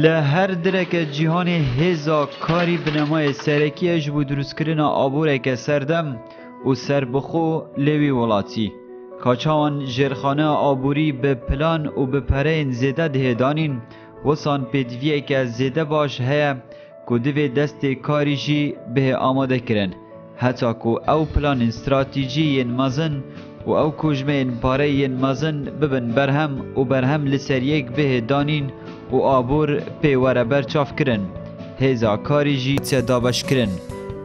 لهر درک جهان هزا کاری بنمای سرکی اجبو دروس کرنا آبورک سردم و سربخو لوی ولاتی کاچاوان جرخانه آبوری به پلان و به پرین زیده دهدانین وسان پیدویه که زیده باش هیا کدوی دست کاری جی به آماده کرن حتی که او پلان استراتیجی مزن و او کجمه پاره مزن ببن برهم لسر یک به دانین و آبور پیوره برچاف کرن هزا کاری جی تدابش کرن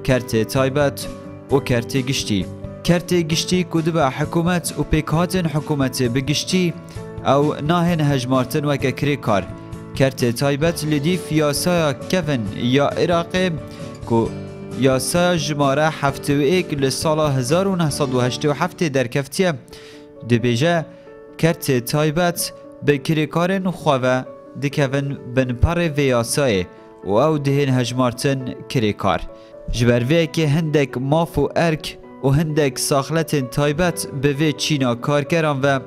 کرت تایبت و کرت گشتی کرت گشتی کدوب حکومت و پیکاتن حکومت بگشتی او ناهن هجمارتن وکه کری کار کرت تایبت لدیف یاسای کفن یا عراقی که یاسای جماره 71 لسال 1987 در کفتیه دبیجه کرت تایبت به کری کارن خواه دکون بن پر و یاسای و او دهن هجمارتن کری کار جبروه که هندک ماف و ارک و هندک ساخلت تایبت به وی چینا کار کرن و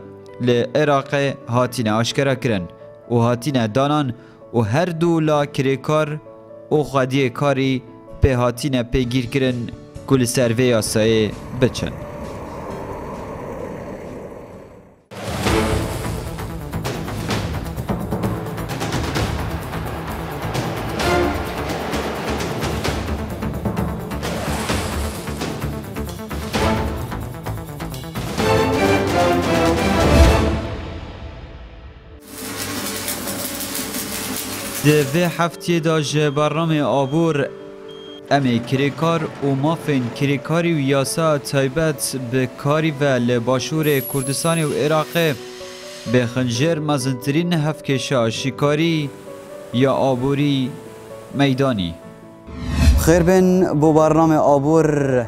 لعراق هاتین آشکرا کرن و هاتین دانان و هر دو لا کری کار و خادی کاری به هاتین پیگیر کرن کل سر وی یاسای بچن دوی هفته داج برنامه آبور امی کریکار و مافین کریکاری و یاسا تایبت به کاری و لباشور کردستان و عراق به خنجر مزنترین هفکشا شکاری یا آبوری میدانی خیر بین بو برنامه آبور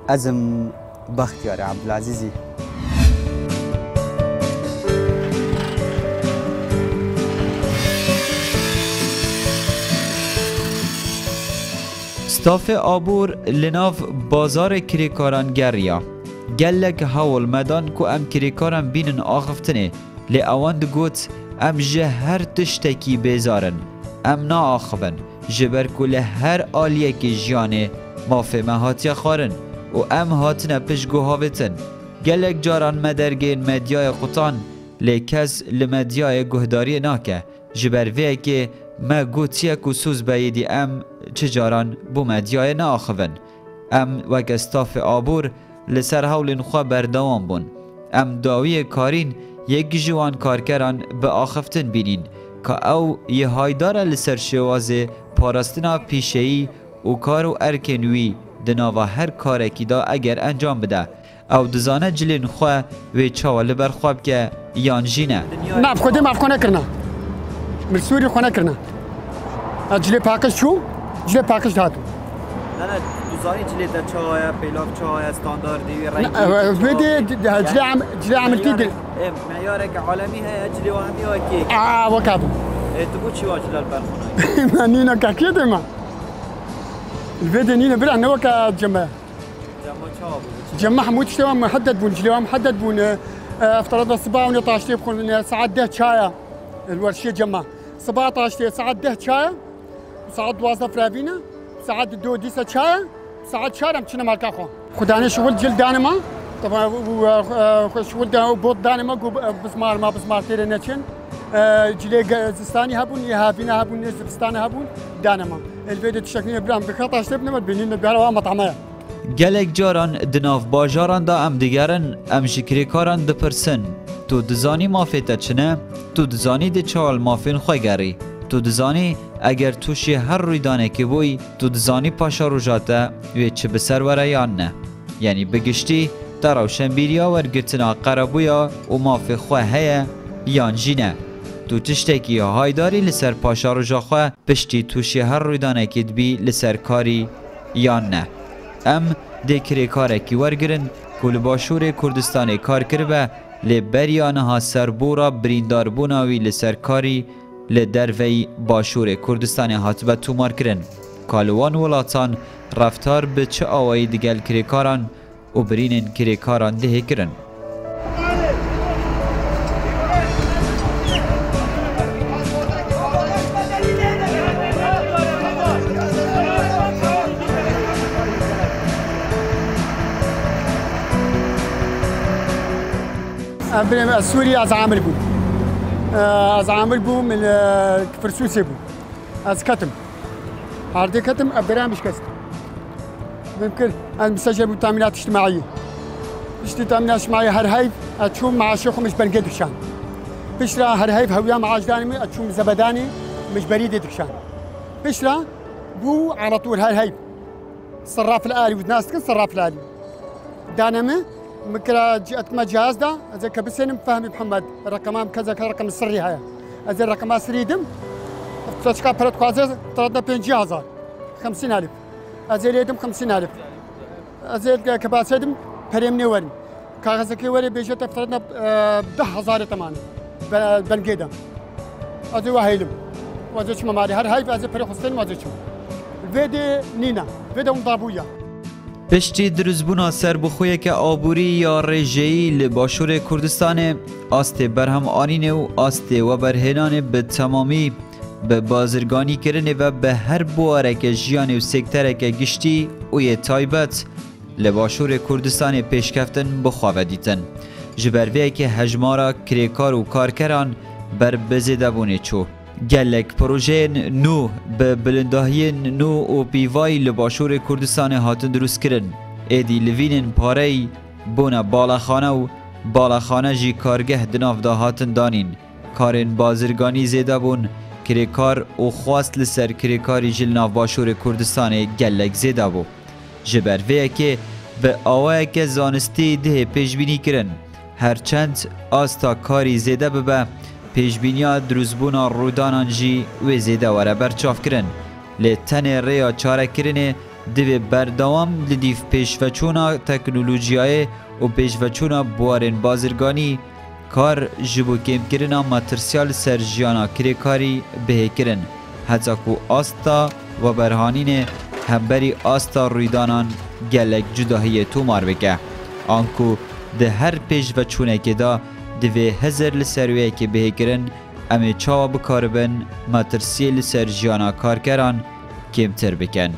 ازم بختیار عبدالعزیزی ستاف آبور لناف بازار کریکاران گریا گلک هاول مدان کو ام کریکاران بینن آخفتنه لی اواند گوت ام جه هر تشتکی بیزارن ام نا آخفن جبر کل هر آلیه که جیانه مافه هاتیا خارن و ام هاتنه پشگو هاوتن گلک جاران مدرگین مدیای قطان لی کس لمدیای گهداری ناکه جبر وی که ما گوتیه که سوز بایدی ام چجاران بو مدیای ناخون ام وک استاف آبور لسر هولین خواه بردوان بون ام داوی کارین یک جوان کارکران به آخفتن بینین که او یه هایدار لسر شوازه پاراستنا پیشهی و کار و ارکنوی دناوا هر کارکی دا اگر انجام بده او دزانه جلین خواه و چاوال برخواب که یان جینه نعم خودی مفکونه کرنا مرسوری خونه کرنا جلی پاکش شو جلی پاکش دادو نه دوزاری جلی در چاهای پیلاف چاهای استانداردی رنگی بدی جلی عملتی دل معیارک عالمی های جلی و همی های کیک وکابو تو بود چی واجلال برخونه من نینا کاکیده ما الفيديو نينا برع نوكا جمع جمع حمود شتوا محدد بون جلوا محدد بون افترضنا 17 بكون ساعات ده شاي الورشيه جمع 17 ساعات ده شاي ساعات 12 فرافينا ساعات دو ديسه شاي ساعات شارم كنا مالكا خو خداني شغل جلد دانما طبعا شغل بود دانما بسمار ما بسمار تيري نتشن جلي زستاني هبون يهافينا هبون زستاني هبون دانما الفيديو تشكني برام بخطا شتبنا ما بينين بيروا مطعمه گلک جاران دناف باجاران دا ام دیگرن ام شکری کاران دپرسن تو دزانی مافیت چنه تو دزانی ده چال مافین خواه گری تو دزانی اگر توشی هر رویدانه که بوی تو دزانی پاشا رو جاته و چه بسر وره یا نه یعنی بگشتی در روشنبیریا ورگرتنا قربویا و مافی خواه هیا یان جینه تو تشتکی هایداری لسر پاشا رو جا خواه پشتی توشی هر رویدانه که دبی لسر کاری یا نه ام دکری کاره کی ورگرن کل باشور کردستان کار کرده لبریانه ها سربورا بریندار بوناوی لسرکاری لدروی باشور کردستان هاتبه تومار کرن کالوان ولاتان رفتار به چه آوایی دیگل کری کاران و برینن کری کاران ده کرن سوري از عامر بو از عامر بو من فرسوسي بو از كتم عرضي كتم برامج كست ممكن انا مسجل بالتامينات الاجتماعيه اشتي تامينات اجتماعيه هر هاي اتشوم مع شيخ مش بنقد دكشان بشرا هر هاي هويا مع اجداني اتشوم زبداني مش بريد دكشان بشرا بو على طول هاي الصراف الالي والناس كن صراف الالي دانما مكرا جات ما جهاز دا زي كبسين فهمي محمد رقمام كذا رقم السري هاي زي الرقم سريدم تشكا برات كوازر طردنا 50,000 50,000 ازيل يدم 50,000 ازيل كباسيدم بريمني وري كاغزكي وري بيجت افترضنا 10,000 تماما بنقيدم ازي وهيلم وازيش ماري هر هاي ازي بري حسين وازيش فيدي نينا فيدي مضابويا پشتی دروزبونا سربخوی که آبوری یا رژه‌ای لباشور کردستان آست برهم آنینه و آست و برهنان به تمامی به بازرگانی کرنه و به هر بواره که جیان و سکتره که گشتی و یه تایبت لباشور کردستان پیشکفتن بخواه دیتن جبروه که هجمارا کریکار و کارکران بر بزیده بونه چو گلک پروژه نو به بلنداهی نو و پیوای لباشور کردستان هاتن دروست کرن ایدی لوینن پارهی بونه بالاخانه و بالاخانه جی کارگه دناف دا هاتن دانین کارن بازرگانی زیده بون کریکار و خواست لسر کریکاری جل ناف باشور کردستان گلک زیده بو جبروه که به آوه که زانستی ده پیشبینی کرن هرچند آستا کاری زیده ببه پیشبینیا دروزبونا رودانان جی و زیده وره برچاف کرن لی تن ریا چاره کرنه دوی بردوام لدیف پیشوچونا تکنولوژیای و پیشوچونا بوارن بازرگانی کار جبو کم کرنا ماترسیال سرجیانا کریکاری به کرن حتی کو آستا و برهانین همبری آستا رویدانان گلک جداهی تو مار بکه آنکو ده هر پیشوچونه که دا دوی هزر لسرویه که به کرن امی چاوا بکاربن ماترسی لسرجیانا کارکران کمتر بکن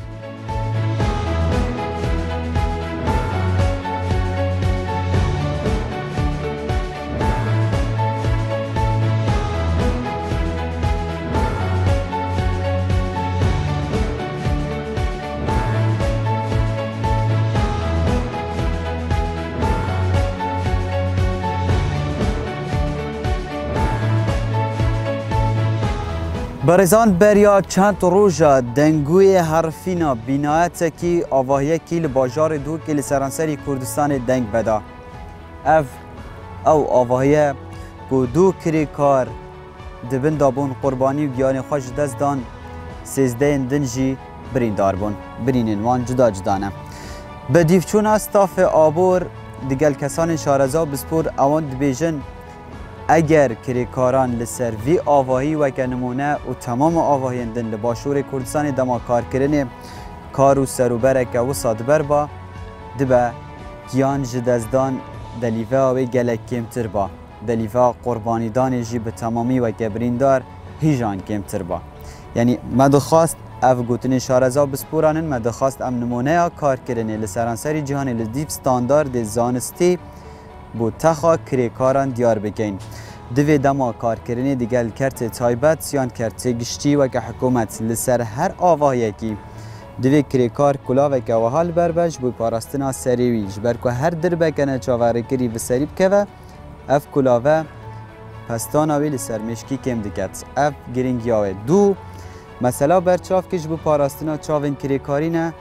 برزان بریا چند روزا دنگوی حرفینا بینایت کی آواهیه کی لباجار دو که لسرانسری کردستان دنگ بدا او آواهیه که دو کری کار دبن دابون قربانی و گیان خوش دست دان 13 دنجی بریندار بون برینین وان جدا جدانه به دیفچون استاف آبور دیگل کسان شارزا بسپور اوان دبیجن اگر کریکاران لسر وی آواهی و که نمونه و تمام آواهیندن لباشور کردستان دما کار کرنه کار و سروبرک و صادبر با دبه گیان جدزدان دلیفه و گلک کمتر با دلیفه قربانی دان جی به تمامی و که بریندار هیجان کمتر با یعنی مدخواست او گوتن شارزا بسپورانن مدخواست ام نمونه کار کرنه لسرانسری جهان لدیب ستاندارد زانستی بو تخا کریکاران دیار بکن دوی دما کارکرینی دیگل کرت تایبت یان کرت گشتی و که حکومت لسر هر آواهی کی دوی کریکار کلا و که وحال بربج بو پاراستنا سریوی جبر که هر در بکنه چاوره کری به سریب که و اف کلاوه پستاناوی لسر مشکی کم دکت اف گرینگیاوه دو مثلا برچاف کش بو پاراستنا چاوین کریکارینه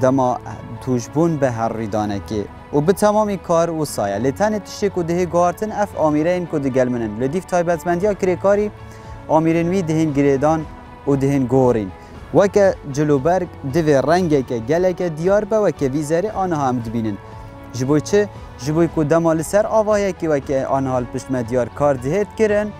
دما توجبون به هر ریدانه که و به تمامی کار و سایه لیتن تشتی که ده گارتن اف آمیره این که دگل منن لدیف تایبتمندی ها کریکاری آمیرین وی دهین گریدان و دهین گورین و که جلوبرگ دوی رنگه که گله که دیار با و که ویزاری آنها هم دبینن جبوی چه؟ جبوی که دمال سر آواهی که و که آنها پشت مدیار کار دهید کرن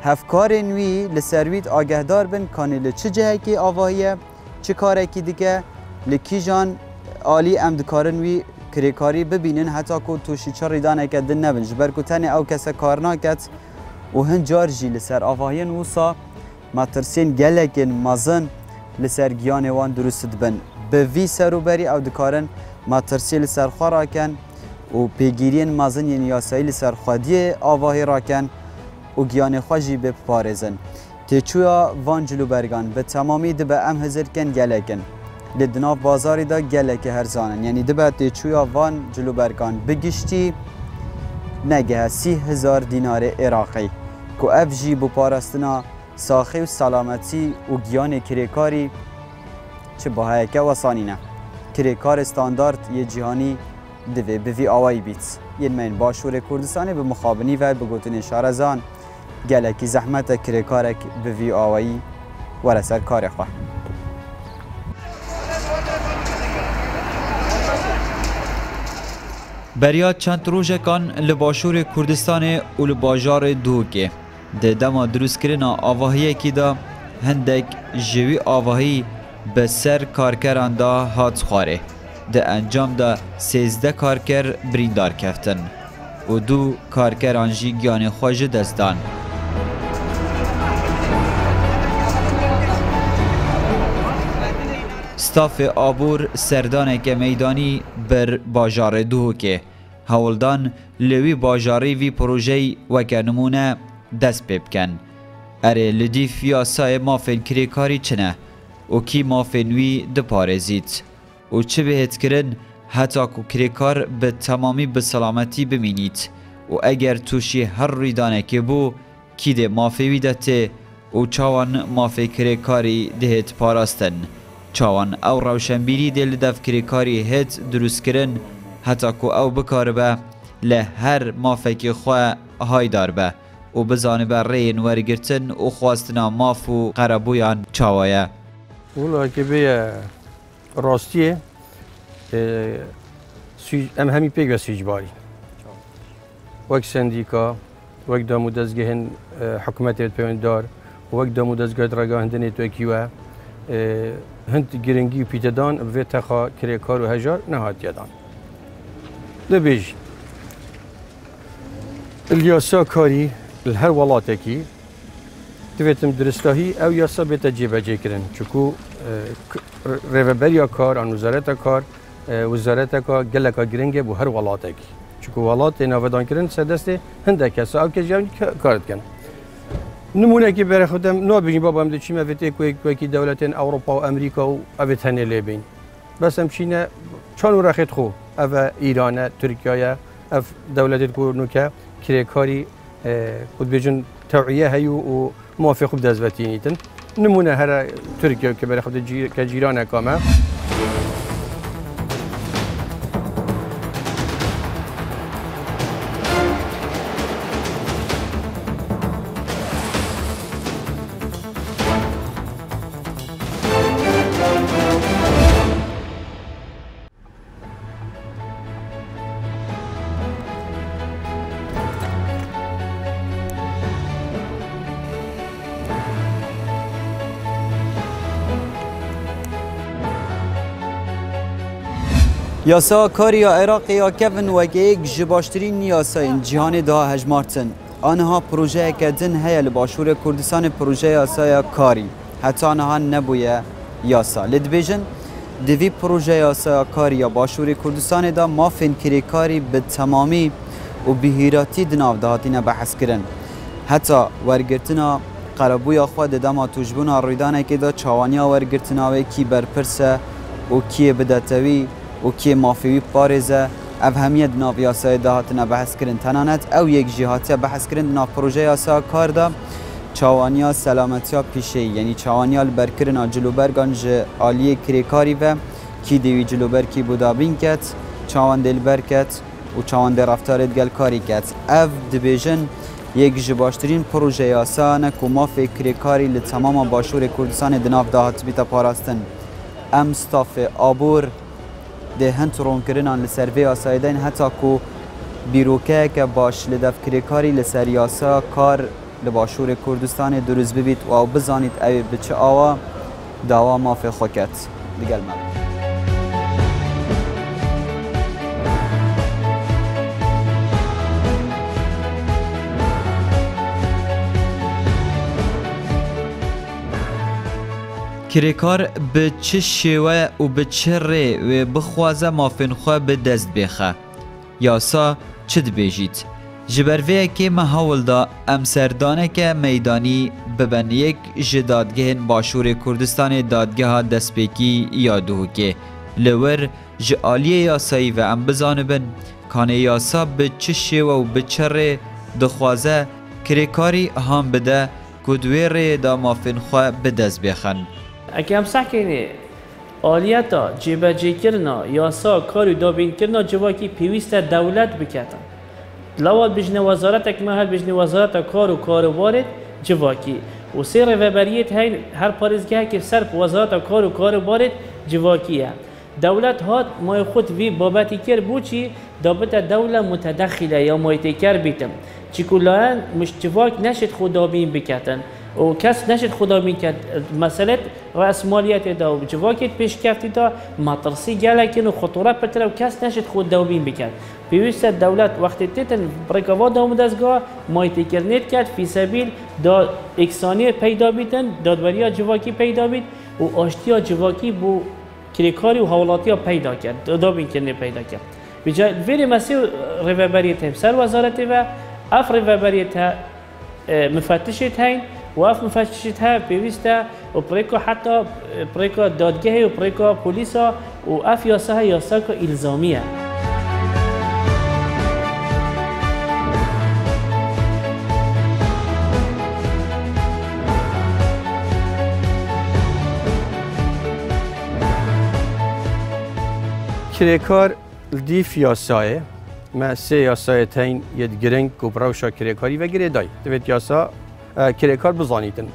هفکارین وی لسرویت آگه دار بن کانیل چه جهه که آواهیه چه کاره که دیگه لکی جان عالی امدکارن وی کریکاری ببینن حتی که توشی چه ریدانه که دن نبن جبر که تنه او کسا کار ناکت و هن جارجی لسر آواهین وصا ماترسین گلکن مازن لسر گیان وان درست بن به وی سروبری او دکارن ماترسی لسر خورا کن و پیگیرین مازن یعنی یاسایی لسرخوادی آواهی راکن و گیان خوشی بپارزن. تیچویا وان جلوبرگان به تمامی دبه ام هزر کن گلکن. لدناف بازاری دا گلک هرزانن یعنی دبه تیچویا وان جلوبرگان بگشتی نگه 30,000 دینار عراقی که اف جی بو پارستنا ساخی و سلامتی و گیان کریکاری چه باهای که وصانینه. کریکار استاندارد یه جهانی دوی بوی آوائی بیت. یه من باشور کردستانی به مخابنی و بگوتن شارزان گلکی زحمت کریکارک بوی آوائی ورسر کار خواه. بریا چند روزکان لباشور کردستان و لباجار دوکه ده دما دروست کرنا آواهی کی دا هندک جوی آواهی به سر کارکران دا هات خواره ده انجام دا 13 کارکر بریندار کفتن و 2 کارکران جی گیان خواج دستان. ستاف آبور سردانک میدانی بر باجار دوکه هولدان لوی باجاری وی پروژه وکه نمونه دست بکن. اره لدی فیاسای مافین کریکاری چنه و کی مافین وی دپارزید و چه بهت کرن حتی که کریکار به تمامی به سلامتی بمینید و اگر توشی هر ریدانه که بو کی ده مافی وی دته و چاوان مافی کریکاری دهت پاراستن چاوان او روشنبیری دل دف کریکاری هت دروست کرن حتی که او بکار به لهر مافی خواه های دار به و بزانه بر رین ورگرتن و خواستنا ماف و قربویان چاوایه. والله که به راستیه ام همی پیگ و سیجباری وک سندیکا وک دامو دزگهن حکومت پیوندار وک دامو دزگه درگاه هندنی تو کیوه هند گرنگی و پیتدان و تخا کریکار و هجار نهاد یادان دبیج الیاسا کاری هر ولاتکی تویتم درستاهی او یاسا بیت جیبه جی کرن چکو ریوبریا کار آن وزارت کار گلکا گرنگه بو هر ولاتکی چکو ولات ناودان کرن سدسته هنده کسا او که جوانی کارد کن نمونه که برای خودم نابینی بابا هم چی مفته کوی دولتین اروپا و امریکا و اوت هنه لیبین بس هم چینه چانو رخت خو او ایران ترکیه او دولت کو نوکه کریکاری خود بیجن توعیه هیو و موافق بدزوتینیتن نمونه هر ترکیه که برای خود کجیران کامه یاسا کاری عراقی یا کفن وگه یک جباشترین یاساین جهان دا هجمارتن آنها پروژه کدن هیا لباشور کردستان پروژه یاسای کاری حتی آنها نبویه یاسا لدبیجن دوی پروژه یاسای کاری یا باشور کردستان دا مافین کریکاری به تمامی و بهیراتی دناو دهاتین بحث کرن حتی ورگرتنا قربوی خود دما توجبون ریدانه که دا چاوانیا ورگرتناوی کی برپرسه و کی بدتوی و کی مافیوی پارزه او همیت ناو یاسای دهاتنا بحث کرن تنانت او یک جهاتی بحث کرن ناو پروژه یاسای کار دا چاوانیا سلامتیا پیشه یعنی چاوانیا البرکرنا جلوبرگان جه آلیه کریکاری و کی دیوی جلوبر کی بودابین کت چاوان دل برکت و چاوان در رفتارت گل کاری کت او دبیجن یک جباشترین پروژه یاسانه که ما فکری کاری لتمام باشور کردستان دناف دهات بیتا پاراستن ام ستاف آبور ده هنت رون کرنان لسروی آسایدین حتی که بیروکه که باش لدفکری کاری لسر یاسا کار لباشور کردستان دروز ببید و بزانید اوی بچه آوا داوا ما فی خوکت دیگل مبید کریکار به چه شیوه و به چه ری و بخوازه مافین خواه به دست بخه یاسا چه دبیجید؟ جبروه که محاول دا ام سردانه که میدانی ببن یک جدادگه باشور کردستان دادگه دستپیکی یا دوکه لور جعالی یاسایی و ام بزانبن کان یاسا به چشه و به چره دخوازه کرکاری هم بده کدویر دا مافین خواه بدست بخن. اگه هم صح کنه آلیتا جبجه کرنا یاسا کاری دابین کرنا جواکی پیویست دولت بکتن لواد بجنه وزارت اکمه بجنه وزارت کار و کاروبار جواکی و سیر وبریت هین هر پارزگاه که سر وزارت کار و کاروبار جواکیه دولت هات ما خود وی بابتی کر بوچی دابت دوله متدخله یا مایتکر بیتم چی کلان مشتواک نشد خدابین بکتن و کس نشد خدابین کت مسئله رأسمالیت دا و جواکت پیش کفتی دا مطرسی گلکن و خطوره پتره و کس نشد خدابین بکت پیوست دولت وقتی تیتن برکوا دام دستگاه مایتکر نیت کرد فی سبیل دا اکسانی پیدا بیتن دادوریا جواکی پیدا بیت و آشتیا جواکی بو کریکاری و حوالاتی ها پیدا کرد دابین کرنه پیدا کرد بجای ویری مسیح روابریت هم سر وزارت و اف روابریت ها مفتشت هین و اف مفتشت ها پیوسته و پریکا حتی پریکا دادگاه و پریکا پولیس ها و اف یاسه ها یاسه که الزامیه کرکار دیف یاسایه ما سه یاسای تین ید گرنگ کوبراوشا کرکاری و گره دای دوید یاسا کرکار بزانیتن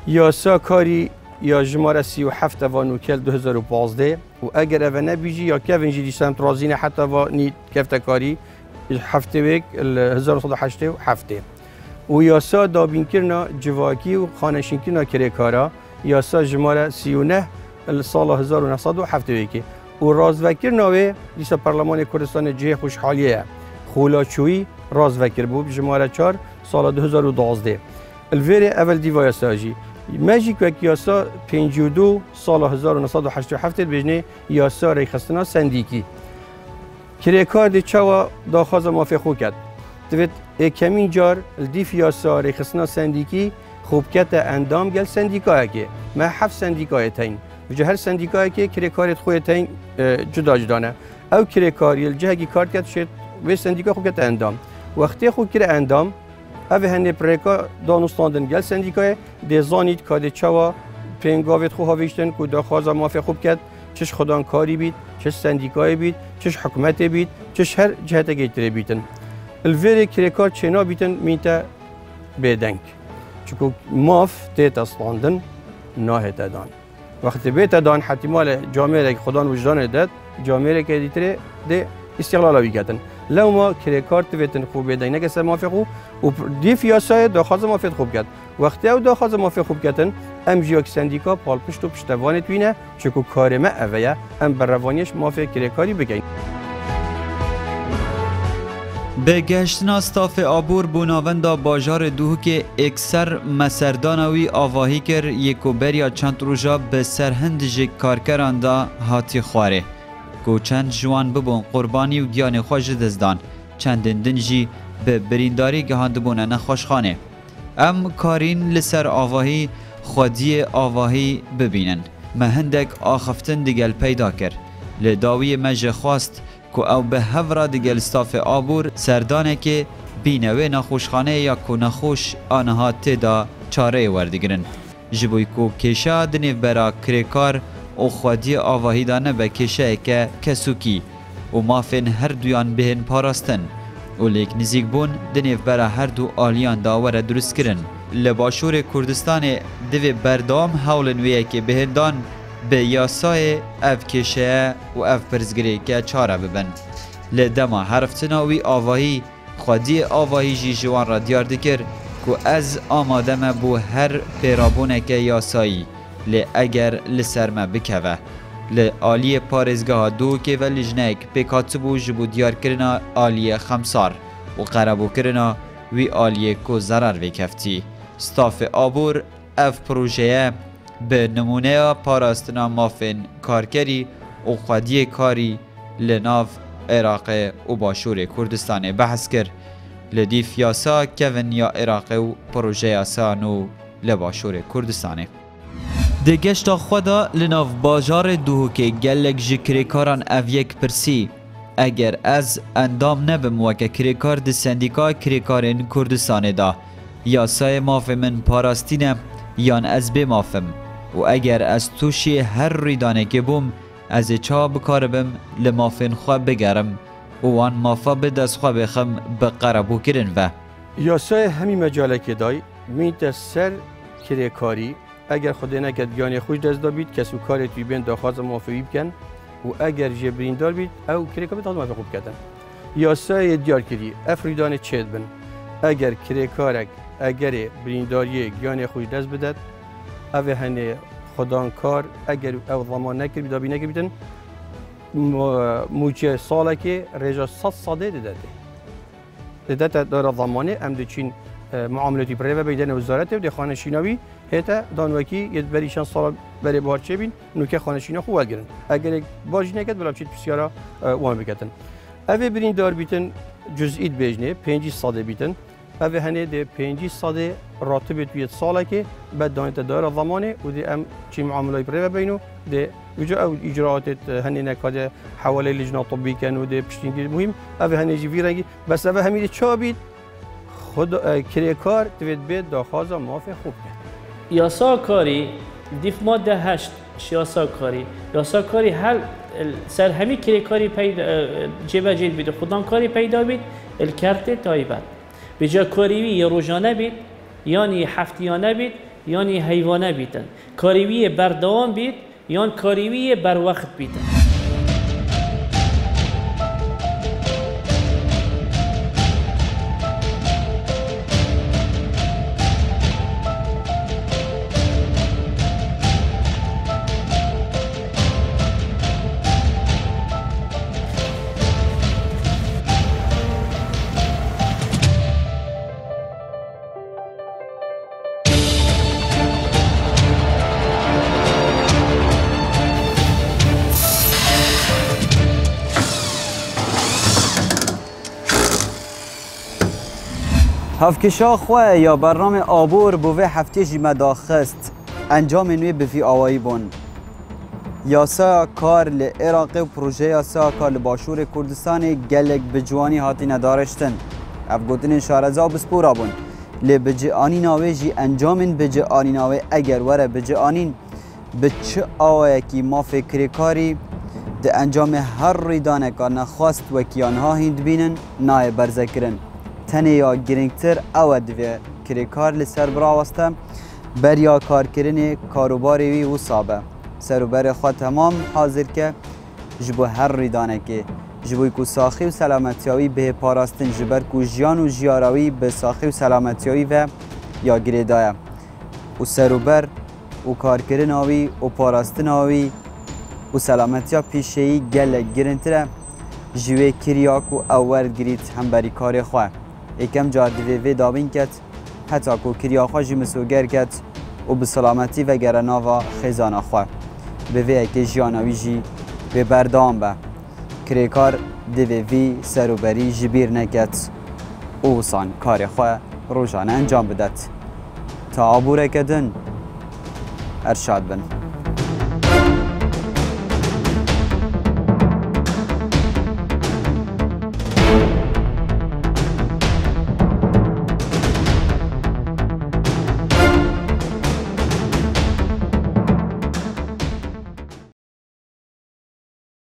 یاسا کاری یا جماره 37 و نوکل 2015 و اگر اوه نبیجی یا که ونجی دیسم ترازینه حتی و نید کفتکاری هفته ویک 1987 و یاسا دابین کرنا جواکی و خانشین کرنا کرکارا یاسا جماره 39 سال 1907 ویکی و رازوکر ناوی دیسا پارلمان کردستان جه خوشحالیه خولاچوی رازوکر بود جماره 4 سال 2012 الویر اول دیوای یاساجی ماجیک وک یاسا 52 سال 1987 بجنه یاسا ریخستنا سندیکی کرکار دی چاوا داخواز مافی خو کرد دوید کمین جار الدیف یاسا ریخستنا سندیکی خوب کت اندام گل سندیکا که ما 7 سندیکای تین وجه هر سندیکایی که کرکاریت خویت تین جدا جدانه او کرکاری الجهگی کارت کرد شد و سندیکا خوب کت اندام وقتی خوب کرد اندام اوه هنه پریکا دانستاندن گل سندیکای دیزانید که دی چوا پینگاویت خواه ویشتن که داخواز مافی خوب کرد چش خدان کاری بید چش سندیکای بید چش حکومت بید چش هر جهت گیتره بیتن الویر کرکار چنا بیتن میتا بیدنگ چکو ماف تیت استاندن ناهت دان وقتی بیت دان حتمال جامعه که خدا وجدان داد جامعه که دیتره ده استقلال ویگتن لو ما کرکار تویتن خوب بیدنگ نکس موافقو و دی فیاسای داخواز موافق خوب کرد وقتی او داخواز موافق خوب کردن ام جیوک سندیکا پال پشت و پشتوانت وینه چکو کار ما اویا ام بر روانیش موافق کرکاری بگین به گشتنا استاف آبور بوناوندا باجار دوه که اکثر مسردانوی آواهی کر یکو بریا چند روژا به سرهند جک کارکران دا هاتی خواره کو چند جوان ببون قربانی و گیان خوش دزدان چند دنجی به برینداری گهاند بونه نخوشخانه ام کارین لسر آواهی خودی آواهی ببینن مهندک آخفتن دیگل پیدا کر لداوی مجه خواست که او به هفرا دیگل استاف آبور سردانه که بینوه نخوشخانه یا که نخوش آنها تیدا چاره وردگرن جبوی که کشا دنیو برا کرکار او خودی آواهی دانه به کشه که کسوکی و مافین هر دویان بهن پاراستن و لیک نزیک بون دنیو برا هر دو آلیان داوره درست کرن لباشور کردستان دوی بردام حولن ویه که بهندان به یاسای اف کشه و اف پرزگری که چاره ببن لدما حرفتناوی آواهی خودی آواهی جی جوان را دیار دکر که از آمادم بو هر پیرابونه که یاسایی لی اگر لسرمه بکوه لی آلی پارزگاه دو که و لجنک پیکاتبو جبو دیار کرنا آلی خمسار و قربو کرنا وی آلی که ضرر وی کفتی ستاف آبور اف پروژه به نمونه پاراستنا مافین کارکری و خودی کاری لناف عراق و باشور کردستان بحث کرد لدیف یاسا کون یا عراق و پروژه یاسا نو لباشور کردستان. دگشتا خدا لناف باجار دوهوک گلک جکریکاران اویک پرسی اگر از اندام نبم وکه کریکار ده سندیکا کریکارین کردستان دا یاسای مافه من پاراستینم یان از بمافم و اگر از توشی هر ریدانه که بوم از چا بکاربم لمافین خواه بگرم و وان مافا به دست خواه بخم بقربو کرن و یاسای همی مجاله که دای میت سر کریکاری اگر خود نکد گیانی خوش دست دابید کسو کاری توی بین داخواز موافقی بکن و اگر جبرین دار بید او کریکا بید آدم خوب کردن. یاسای دیار کردی افریدان چید بن اگر کریکارک اگر برینداری گیانی خوش دست بدد او هنه خدان کار اگر او ضمان نکرد دابی نکردن موچه ساله که رجا 100 ساده داده داره ضمانه ام دچین معاملاتی پره بیدن وزارت و خانه شیناوی هتا دانوکی یه بریشان سال بری بار چه بین نوکه خانه شینا خوب گرن اگر باج نکرد بلام چیت بسیارا وام بکتن اوه برین دار بیتن جزئیت بجنه 5 ساده بیتن اوه هنه ده 5 ساده راتب توی ساله که بعد دانت داره ضمانه و ده ام چی معاملاتی پره بینو ده وجا او اجراءات هنه نکاده حواله لجنه طبی کنو ده پشتینگی مهم اوه هنه جوی رنگی بس اوه همیشه چا بید خود کریکار دوید بید داخوازا موافق خوب کرد. یاسا کاری دیف ماده 8 یاسا کاری هر سر همی کریکاری پیدا جبه جید بید خودان کاری پیدا بید الکرت تایبت بجا کاریوی یا روزانه بید یعنی هفتیانه بید یعنی حیوانه بیدن کاریوی بردوام بید یان کاریوی بر وقت بیدن. هفکشا خواه یا برنامه آبور بوه هفته جی مداخست انجام نوی بفی آوایی بون یاسا کار لعراق و پروژه یاسا کار لباشور کردستان گلک بجوانی هاتی ندارشتن اف گوتن شارزا بسپورا بون لبجه آنی ناوی جی انجام بجه آنی ناوی اگر وره بجه آنین بچه آوه کی ما فکری کاری ده انجام هر ریدانه کار نخواست و کیانها هند بینن نای برزکرن تنه یا گرنگتر او دوی کریکار لسر براوسته بریا کارکرین کاروباری وی و صابه سروبر خود تمام حاضر که جبو هر ریدانه که جبوی کو ساخی و سلامتیاوی به پاراستن جبر کو جیان و جیاراوی به ساخی و سلامتیاوی و یا گریدایه و سروبر و کارکرین آوی و پاراستن آوی و سلامتیا پیشهی گل گرنتره جوی کریاک و اول گریت هم بری کار خواه یکم جار دوی دابین کت حتی کو کریا خواه جی مسوگر کت و به سلامتی و گرناوا خیزانا خواه به وی اکی جیاناوی جی به بردام به کریکار دوی وی سروبری جبیر نکت او سان کار خواه روزانه انجام بدد تا عبوره کدن ارشاد بن